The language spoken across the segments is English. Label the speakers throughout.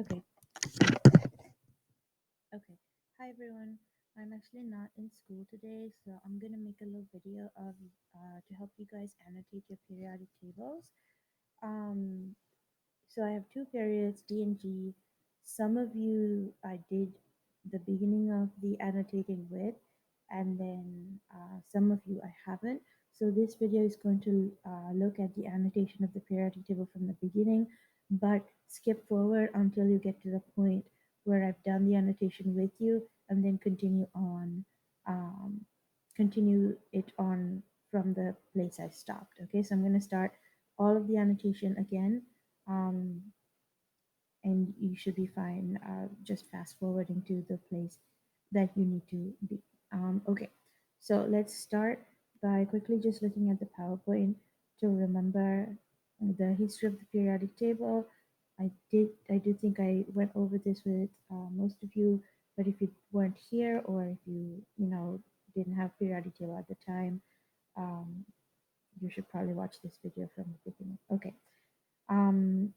Speaker 1: Okay, okay. Hi everyone. I'm actually not in school today, so I'm gonna make a little video of to help you guys annotate your periodic tables. Um, so I have two periods, D and G. Some of you I did the beginning of the annotating with, and then some of you I haven't. So this video is going to look at the annotation of the periodic table from the beginning, but skip forward until you get to the point where I've done the annotation with you, and then um, continue it on from the place I stopped. Okay, so I'm going to start all of the annotation again. Um, and you should be fine just fast forwarding to the place that you need to be. Okay, so let's start by quickly just looking at the PowerPoint to remember the history of the periodic table. I do think I went over this with most of you, but if you weren't here or if you didn't have periodic table at the time, um, you should probably watch this video from the beginning. Okay. Um,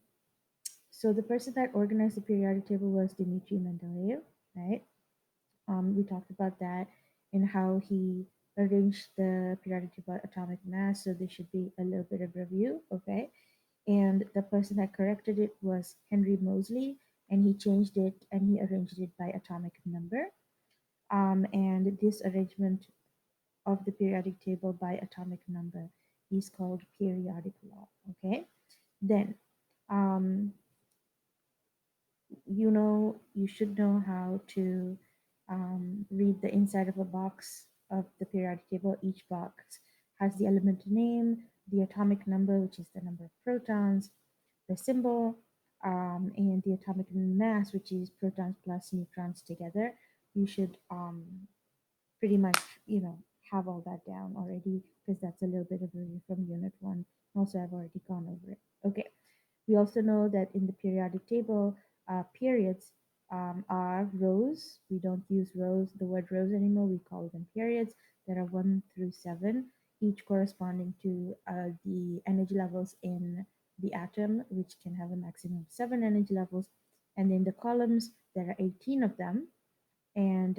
Speaker 1: so the person that organized the periodic table was Dmitry Mendeleev, right? We talked about that and how he arranged the periodic table by atomic mass. So there should be a little bit of review, okay? And the person that corrected it was Henry Moseley, and he changed it and he arranged it by atomic number. And this arrangement of the periodic table by atomic number is called periodic law, okay? Then um, you should know how to read the inside of a box of the periodic table. Each box has the element name, the atomic number, which is the number of protons, the symbol, and the atomic mass, which is protons plus neutrons together. You should pretty much, have all that down already because that's a little bit of a review from unit one. Also, I've already gone over it. Okay. We also know that in the periodic table, periods are rows. We don't use the word rows anymore. We call them periods that are 1 through 7, each corresponding to the energy levels in the atom, which can have a maximum of 7 energy levels. And in the columns, there are 18 of them, and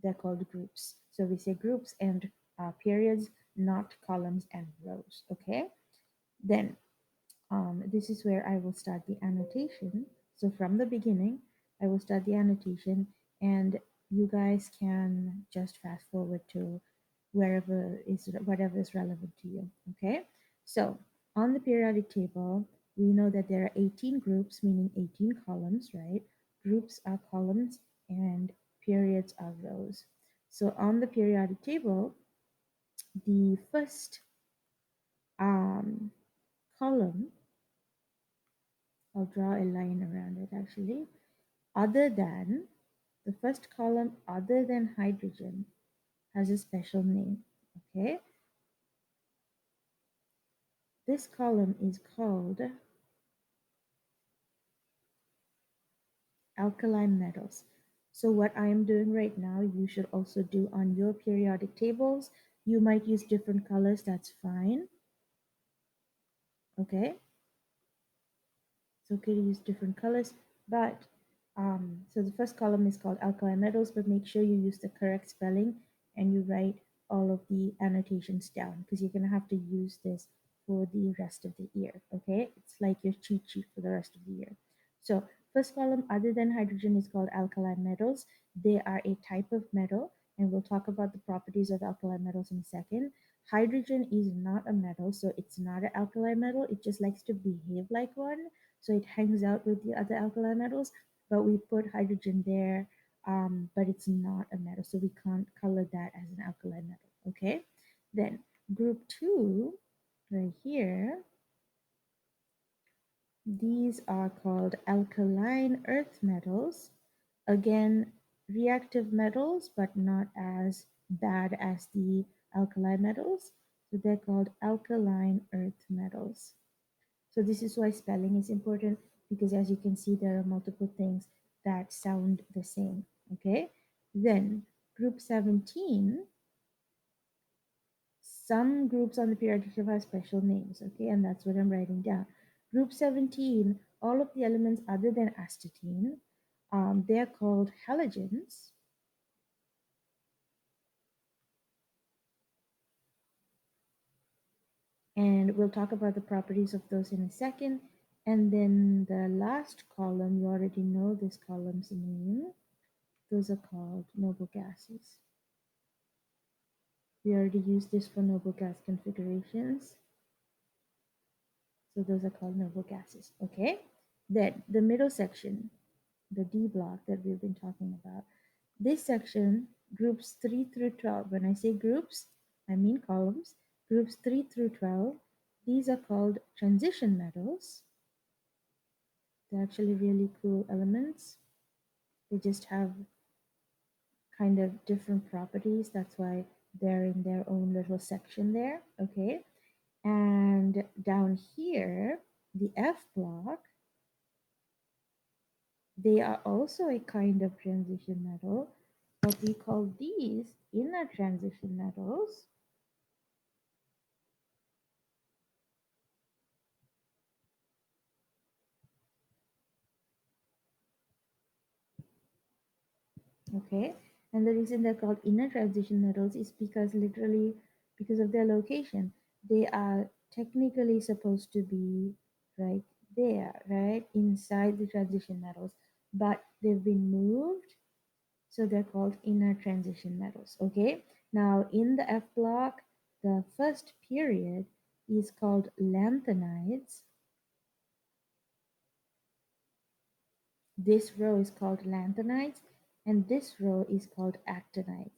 Speaker 1: they're called groups. So we say groups and periods, not columns and rows. Okay. Then this is where I will start the annotation. So from the beginning, I will start the annotation, and you guys can just fast forward to whatever is relevant to you. Okay. So on the periodic table, we know that there are 18 groups, meaning 18 columns, right? Groups are columns and periods are rows. So on the periodic table, the first um, column, I'll draw a line around it actually. Other than the first column, other than hydrogen, has a special name. Okay, this column is called alkali metals. So what I am doing right now, you should also do on your periodic tables. You might use different colors, that's fine. Okay, it's okay to use different colors, but so the first column is called alkali metals, but make sure you use the correct spelling and you write all of the annotations down because you're going to have to use this for the rest of the year. Okay, it's like your cheat sheet for the rest of the year. So first column, other than hydrogen, is called alkali metals. They are a type of metal, and we'll talk about the properties of alkali metals in a second. Hydrogen is not a metal, so it's not an alkali metal. It just likes to behave like one, so it hangs out with the other alkali metals, but we put hydrogen there, but it's not a metal, so we can't color that as an alkali metal. Okay, then group 2 right here, these are called alkaline earth metals. Again, reactive metals, but not as bad as the alkali metals, so they're called alkaline earth metals. So this is why spelling is important, because as you can see, there are multiple things that sound the same. Okay. Then group 17, some groups on the periodic table have special names. Okay. And that's what I'm writing down. Group 17, all of the elements other than astatine, they are called halogens. And we'll talk about the properties of those in a second. And then the last column, you already know this column's name. Those are called noble gases. We already used this for noble gas configurations. So those are called noble gases. Okay. Then the middle section, the D block that we've been talking about. This section, groups 3 through 12. When I say groups, I mean columns. Groups 3 through 12, these are called transition metals. They're actually really cool elements. They just have kind of different properties. That's why they're in their own little section there. Okay. And down here, the F block, they are also a kind of transition metal, but we call these inner transition metals. Okay. And the reason they're called inner transition metals is because literally because of their location. They are technically supposed to be right there, right inside the transition metals, but they've been moved, so they're called inner transition metals. Okay. Now in the F block, the first period is called lanthanides. This row is called lanthanides, and this row is called actinides.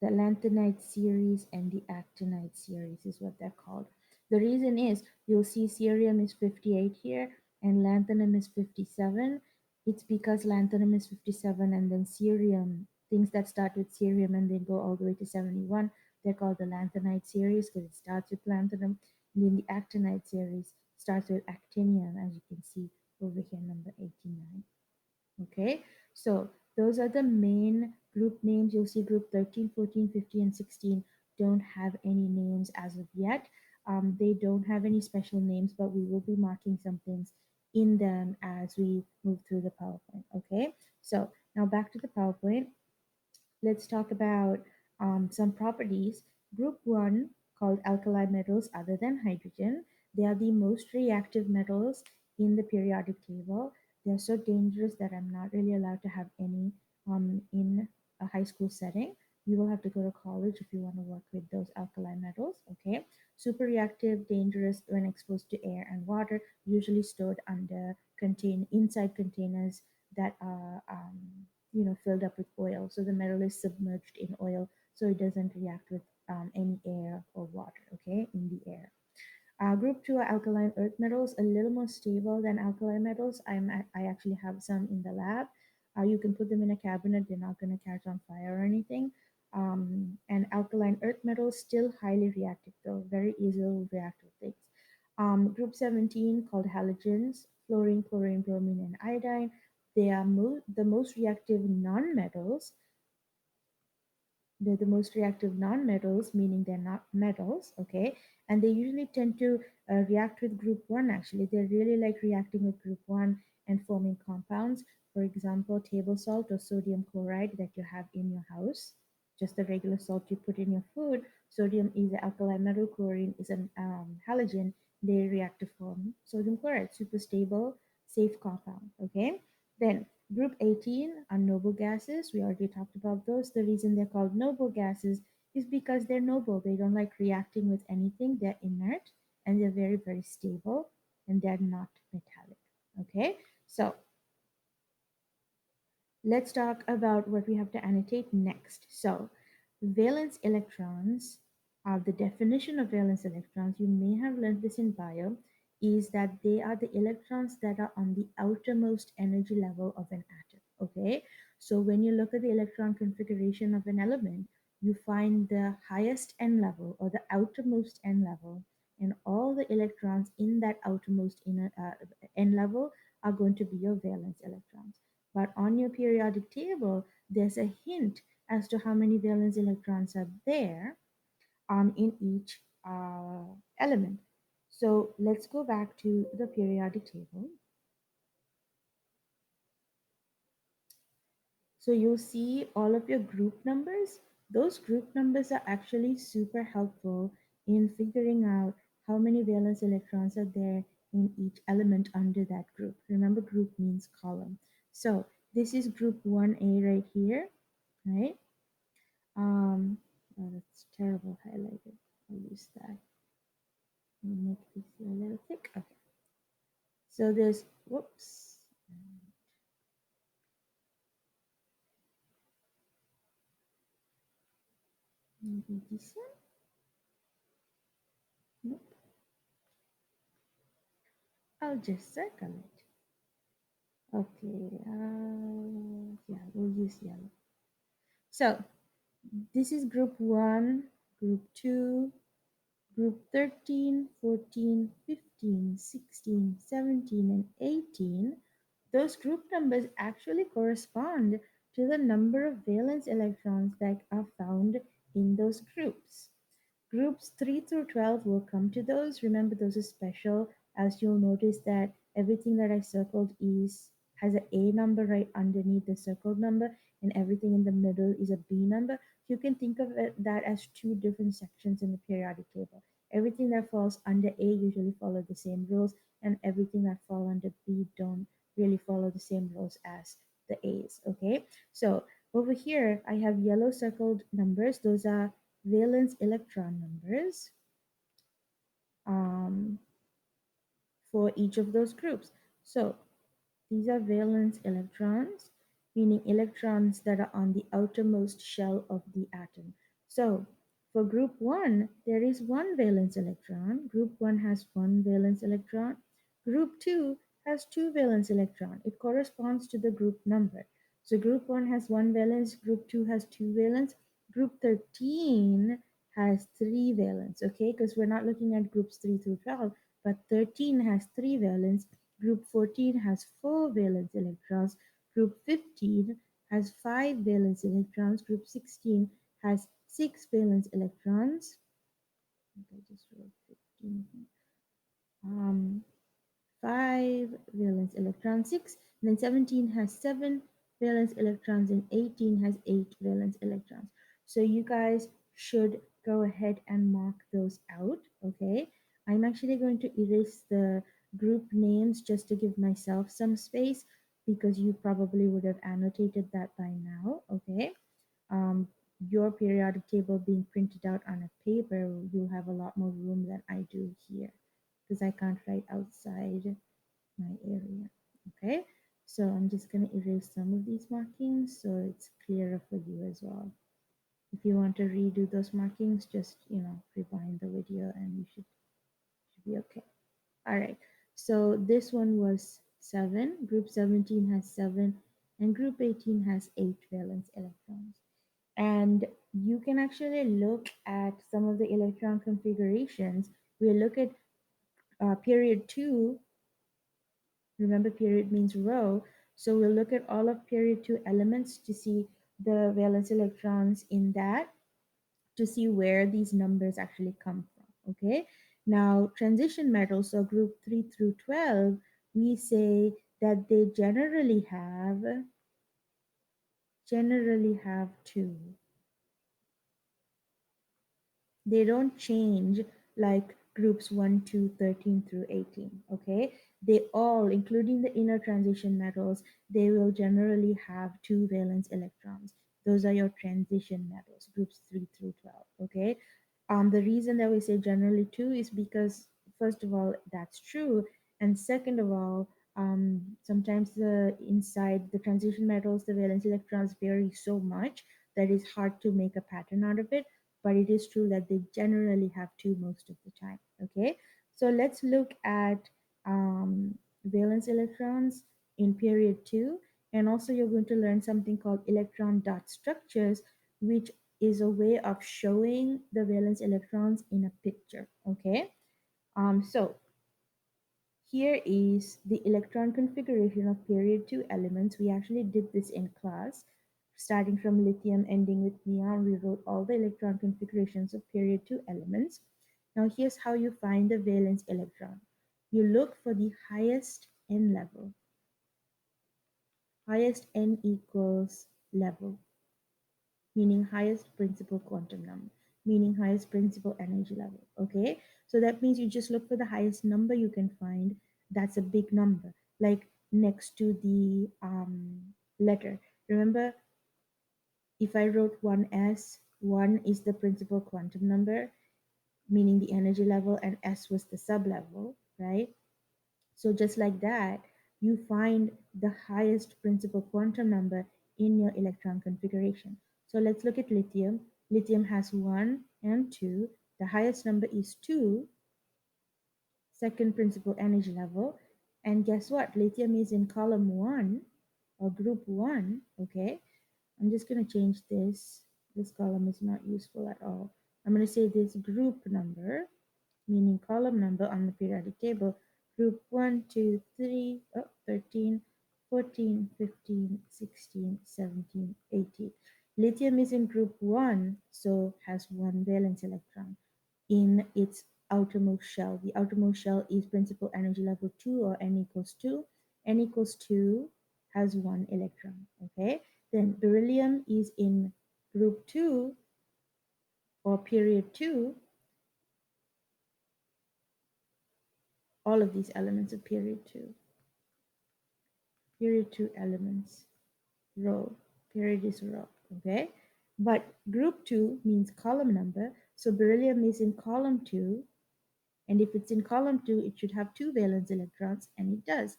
Speaker 1: The lanthanide series and the actinide series is what they're called. The reason is you'll see cerium is 58 here and lanthanum is 57. It's because lanthanum is 57 and then cerium, things that start with cerium and then go all the way to 71, they're called the lanthanide series because it starts with lanthanum. And then the actinide series starts with actinium, as you can see over here, number 89. Okay, so those are the main group names. You'll see group 13, 14, 15, and 16 don't have any names as of yet. They don't have any special names, but we will be marking some things in them as we move through the PowerPoint. Okay, so now back to the PowerPoint. Let's talk about some properties. Group 1, called alkali metals other than hydrogen. They are the most reactive metals in the periodic table. They're so dangerous that I'm not really allowed to have any in a high school setting. You will have to go to college if you want to work with those alkali metals. Okay. Super reactive, dangerous when exposed to air and water, usually stored under inside containers that are filled up with oil. So the metal is submerged in oil, so it doesn't react with any air or water. Okay, in the air. Group 2 are alkaline earth metals, a little more stable than alkali metals. I actually have some in the lab. You can put them in a cabinet, they're not going to catch on fire or anything. And alkaline earth metals, still highly reactive though, very easily react with things. Group 17, called halogens, fluorine, chlorine, bromine, and iodine. They are the most reactive non-metals. They're the most reactive nonmetals, meaning they're not metals, okay? And they usually tend to react with group 1 actually. They really like reacting with group 1 and forming compounds. For example, table salt or sodium chloride that you have in your house, just the regular salt you put in your food. Sodium is an alkali metal, chlorine is an halogen. They react to form sodium chloride, super stable, safe compound, okay? Then group 18 are noble gases. We already talked about those. The reason they're called noble gases is because they're noble. They don't like reacting with anything. They're inert and they're very, very stable and they're not metallic. Okay, so let's talk about what we have to annotate next. So, valence electrons, the definition of valence electrons, you may have learned this in bio, is that they are the electrons that are on the outermost energy level of an atom. Okay, so when you look at the electron configuration of an element, you find the highest n level or the outermost n level, and all the electrons in that outermost n level are going to be your valence electrons. But on your periodic table, there's a hint as to how many valence electrons are there in each element. So let's go back to the periodic table. So you'll see all of your group numbers. Those group numbers are actually super helpful in figuring out how many valence electrons are there in each element under that group. Remember, group means column. So this is group 1A right here, right? Oh, that's terrible highlighted. I'll use that. Make this a little thick. Okay. So there's, whoops, maybe this one. Nope. I'll just circle it. Okay, yeah, we'll use yellow. So this is group 1, group 2, group 13, 14, 15, 16, 17, and 18. Those group numbers actually correspond to the number of valence electrons that are found in those groups. Groups 3 through 12 will come to those. Remember, those are special, as you'll notice that everything that I circled is has an A number right underneath the circled number, and everything in the middle is a B number. You can think of that as two different sections in the periodic table. Everything that falls under A usually follow the same rules, and everything that fall under B don't really follow the same rules as the A's. Okay, so over here I have yellow circled numbers. Those are valence electron numbers um, for each of those groups. So these are valence electrons, meaning electrons that are on the outermost shell of the atom. So for group 1, there is one valence electron. Group 1 has one valence electron. Group 2 has two valence electron. It corresponds to the group number. So group 1 has one valence, group 2 has two valence, group 13 has three valence, okay? Because we're not looking at groups 3 through 12, but 13 has three valence. Group 14 has four valence electrons. Group 15 has five valence electrons. Group 16 has six valence electrons. I just wrote 15. Um, five valence electrons, six. And then 17 has seven valence electrons, and 18 has eight valence electrons. So you guys should go ahead and mark those out, okay? I'm actually going to erase the group names just to give myself some space because you probably would have annotated that by now, okay? Um, your periodic table being printed out on a paper, you'll have a lot more room than I do here because I can't write outside my area. Okay, so I'm just going to erase some of these markings so it's clearer for you as well. If you want to redo those markings, just rewind the video and you should be okay. All right, so this one was 7. Group 17 has 7, and group 18 has 8 valence electrons. And you can actually look at some of the electron configurations. We'll look at period 2. Remember, period means row. So we'll look at all of period 2 elements to see the valence electrons in that, to see where these numbers actually come from. Okay. Now, transition metals, so group 3 through 12, we say that they generally have two. They don't change like groups 1, 2, 13 through 18. Okay, they all, including the inner transition metals, they will generally have two valence electrons. Those are your transition metals, groups 3 through 12. Okay, the reason that we say generally two is because, first of all, that's true, and second of all, sometimes the inside the transition metals, the valence electrons vary so much that it's hard to make a pattern out of it, but it is true that they generally have two most of the time. Okay, so let's look at valence electrons in period 2, and also you're going to learn something called electron dot structures, which is a way of showing the valence electrons in a picture. Okay, so here is the electron configuration of period 2 elements. We actually did this in class. Starting from lithium, ending with neon, we wrote all the electron configurations of period 2 elements. Now here's how you find the valence electron. You look for the highest n level, highest n equals level, meaning highest principal quantum number, meaning highest principal energy level. Okay, so that means you just look for the highest number you can find. That's a big number, like next to the letter. Remember, if I wrote 1s, 1 is the principal quantum number, meaning the energy level, and s was the sublevel, right? So just like that, you find the highest principal quantum number in your electron configuration. So let's look at lithium. Lithium has 1 and 2. The highest number is 2, second principal energy level. And guess what? Lithium is in column 1 or group 1, okay? I'm just going to change this. This column is not useful at all. I'm going to say this group number, meaning column number on the periodic table, group 1, 2, 3, 13, 14, 15, 16, 17, 18. Lithium is in group 1, so has one valence electron in its outermost shell. The outermost shell is principal energy level 2 or n equals 2. N equals 2 has one electron, okay? Then beryllium is in group 2 or period 2. All of these elements are period 2. Period 2 elements, row. Period is row, okay? But group 2 means column number, so beryllium is in column 2, and if it's in column 2, it should have two valence electrons, and it does.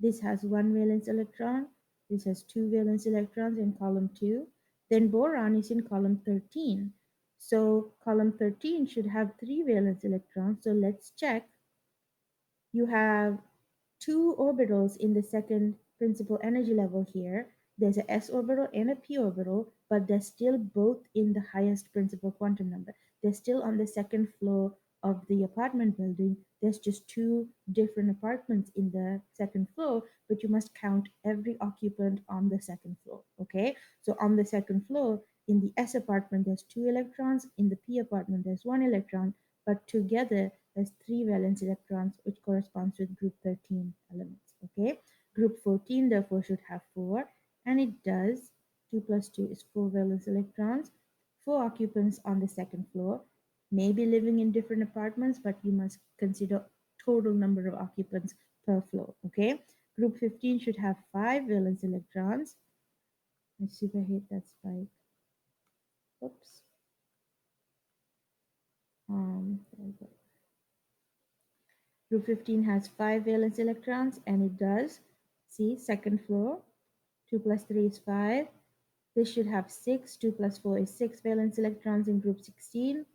Speaker 1: This has one valence electron, this has two valence electrons in column 2. Then boron is in column 13. So column 13 should have three valence electrons. So let's check. You have two orbitals in the second principal energy level here. There's a s orbital and a p orbital, but they're still both in the highest principal quantum number. They're still on the second floor of the apartment building. There's just two different apartments in the second floor, but you must count every occupant on the second floor. Okay, so on the second floor, in the S apartment, there's two electrons. In the P apartment, there's one electron, but together there's three valence electrons, which corresponds with group 13 elements. Okay, group 14 therefore should have four, and it does. 2 plus 2 is four valence electrons. Four occupants on the second floor, maybe living in different apartments, but you must consider total number of occupants per floor. Okay, group 15 should have five valence electrons. Let's see if I hit that spike. Oops. There we go. Group 15 has 5 valence electrons, and it does. See, second floor, 2 plus 3 is 5. This should have 6. 2 plus 4 is 6 valence electrons in group 16.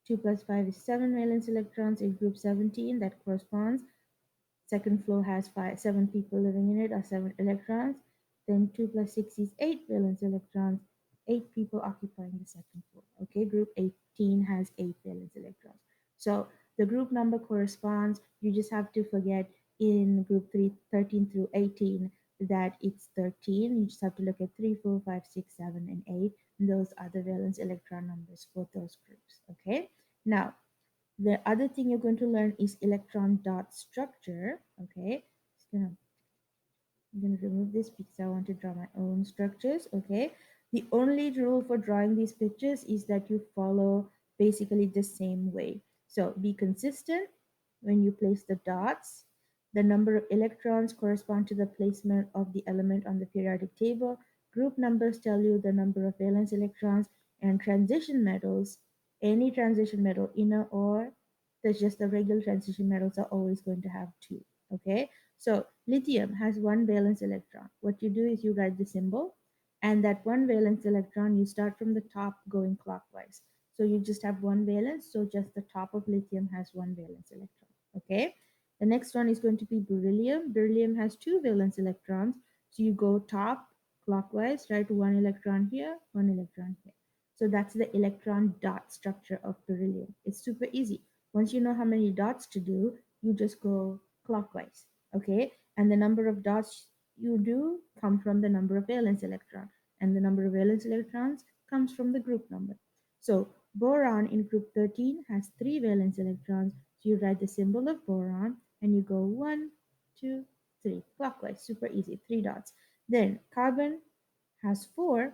Speaker 1: 2 plus 5 is 7 valence electrons in group 17. That corresponds. Second floor has seven people living in it, or 7 electrons. Then 2 plus 6 is 8 valence electrons, 8 people occupying the second floor. Okay, group 18 has 8 valence electrons. So the group number corresponds, you just have to forget in group 13 through 18 that it's 13. You just have to look at 3, 4, 5, 6, 7, and 8. And those are the valence electron numbers for those groups. Okay, now the other thing you're going to learn is electron dot structure. Okay, I'm going to remove this because I want to draw my own structures. Okay, the only rule for drawing these pictures is that you follow basically the same way. So be consistent when you place the dots. The number of electrons correspond to the placement of the element on the periodic table. Group numbers tell you the number of valence electrons, and transition metals, any transition metal, inner or there's just the regular transition metals, are always going to have two. Okay, so lithium has one valence electron. What you do is you write the symbol, and that one valence electron, you start from the top going clockwise. So you just have one valence, so just the top of lithium has one valence electron. Okay, the next one is going to be beryllium. Beryllium has two valence electrons, so you go top clockwise, write one electron here, one electron here. So that's the electron dot structure of beryllium. It's super easy. Once you know how many dots to do, you just go clockwise. Okay, and the number of dots you do come from the number of valence electrons, and the number of valence electrons comes from the group number. So Boron in group 13 has three valence electrons. So you write the symbol of boron and you go one, two, three, clockwise, super easy, three dots. Then carbon has four.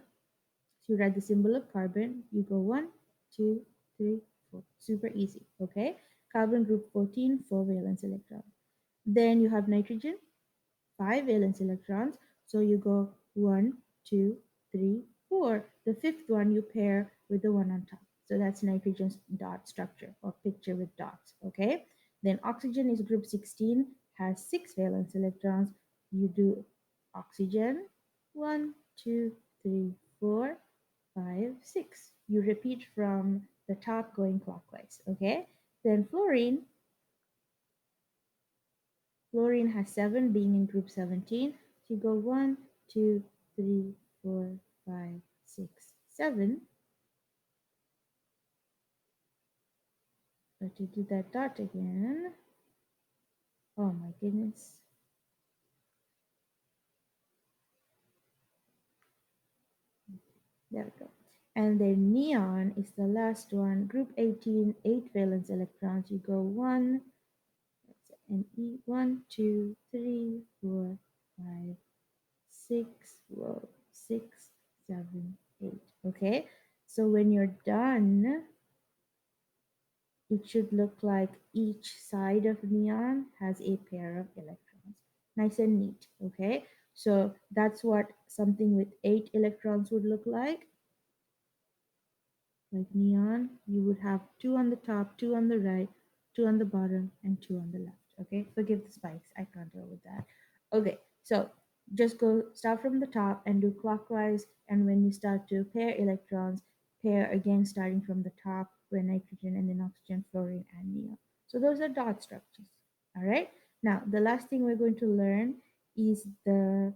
Speaker 1: So you write the symbol of carbon, you go one, two, three, four, super easy, okay? Carbon group 14, four valence electron. Then you have nitrogen, five valence electrons. So you go one, two, three, four. The fifth one you pair with the one on top. So that's nitrogen's dot structure or picture with dots. Okay. Then oxygen is group 16, has six valence electrons. You do oxygen, one, two, three, four, five, six. You repeat from the top going clockwise. Okay. Then fluorine Fluorine has seven, being in group 17. So you go one, two, three, four, five, six, seven. But to do that dot again, oh my goodness. There we go. And then neon is the last one. Group 18, eight valence electrons. You go one, and E, one, two, three, four, five, six, whoa, six, seven, eight. Okay. So when you're done, it should look like each side of neon has a pair of electrons. Nice and neat, okay? So that's what something with eight electrons would look like. Like neon, you would have two on the top, two on the right, two on the bottom, and two on the left. Okay, forgive the spikes, I can't deal with that. Okay, so just go start from the top and do clockwise, and when you start to pair electrons, pair again starting from the top where nitrogen and then oxygen, fluorine, and neon. So those are dot structures. All right, now the last thing we're going to learn is the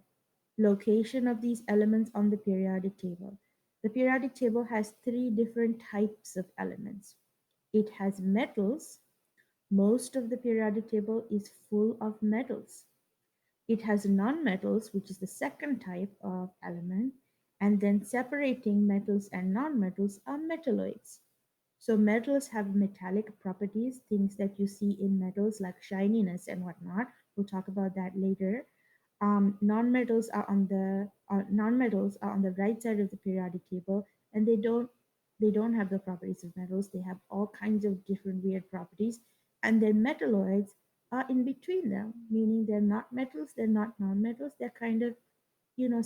Speaker 1: location of these elements on the periodic table. The periodic table has three different types of elements. It has metals. Most of the periodic table is full of metals. It has nonmetals, which is the second type of element, and then separating metals and nonmetals are metalloids. So metals have metallic properties, things that you see in metals like shininess and whatnot. We'll talk about that later. Nonmetals are on the right side of the periodic table, and they don't have the properties of metals. They have all kinds of different weird properties, and then metalloids are in between them, meaning they're not metals, they're not nonmetals, they're kind of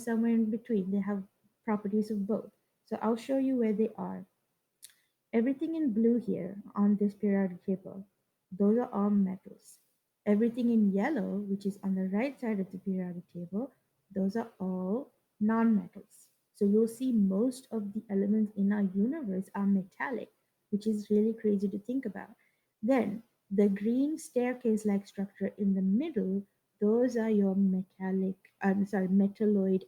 Speaker 1: somewhere in between. They have properties of both. So I'll show you where they are. Everything in blue here on this periodic table, those are all metals. Everything in yellow, which is on the right side of the periodic table, those are all nonmetals. So you'll see most of the elements in our universe are metallic, which is really crazy to think about. Then the green staircase-like structure in the middle, those are your metalloid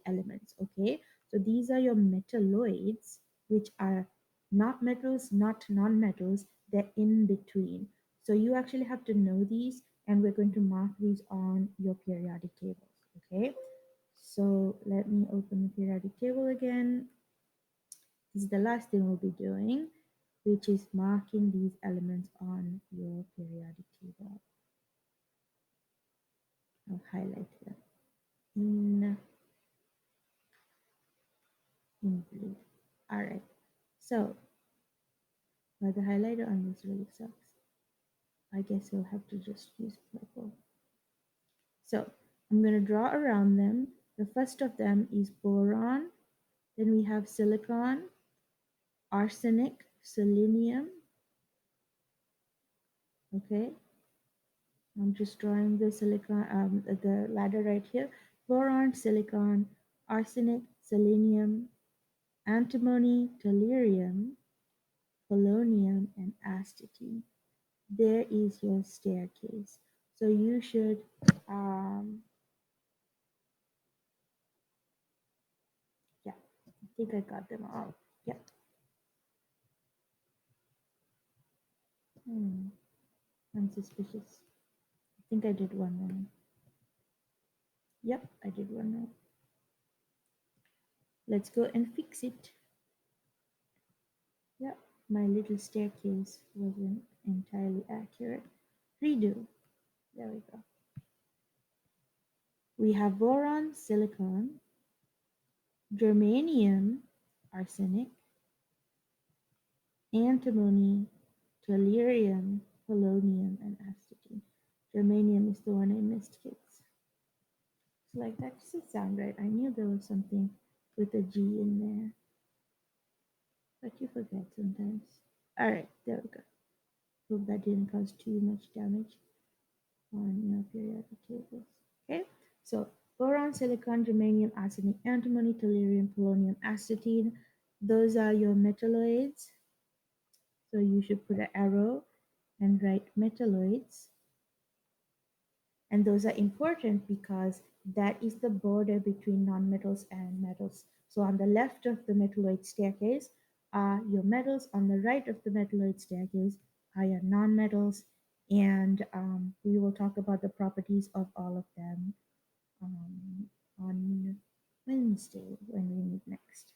Speaker 1: elements, okay? So these are your metalloids, which are not metals, not non-metals, they're in between. So you actually have to know these, and we're going to mark these on your periodic tables, okay? So let me open the periodic table again. This is the last thing we'll be doing, which is marking these elements on your periodic table. I'll highlight them in blue. All right. So, but the highlighter on this really sucks. I guess we'll have to just use purple. So I'm going to draw around them. The first of them is boron. Then we have silicon, arsenic, selenium. Okay, I'm just drawing the silicon, the ladder right here. Boron, silicon, arsenic, selenium, antimony, tellurium, polonium, and astatine. There is your staircase. So you should, yeah, I think I got them all. Yep. I'm suspicious. I think I did one wrong. Yep, I did one wrong. Let's go and fix it. Yep, My little staircase wasn't entirely accurate. Redo. There we go. We have boron, silicon, germanium, arsenic, antimony, tellurium, polonium, and astatine. Germanium is the one I missed, kids. So like that doesn't sound right. I knew there was something with a G in there, but you forget sometimes. All right, there we go. Hope that didn't cause too much damage on your periodic tables. Okay, so boron, silicon, germanium, arsenic, antimony, tellurium, polonium, astatine. Those are your metalloids. So you should put an arrow and write metalloids. And those are important because that is the border between nonmetals and metals. So on the left of the metalloid staircase are your metals, on the right of the metalloid staircase are your nonmetals, and we will talk about the properties of all of them um, on Wednesday when we meet next.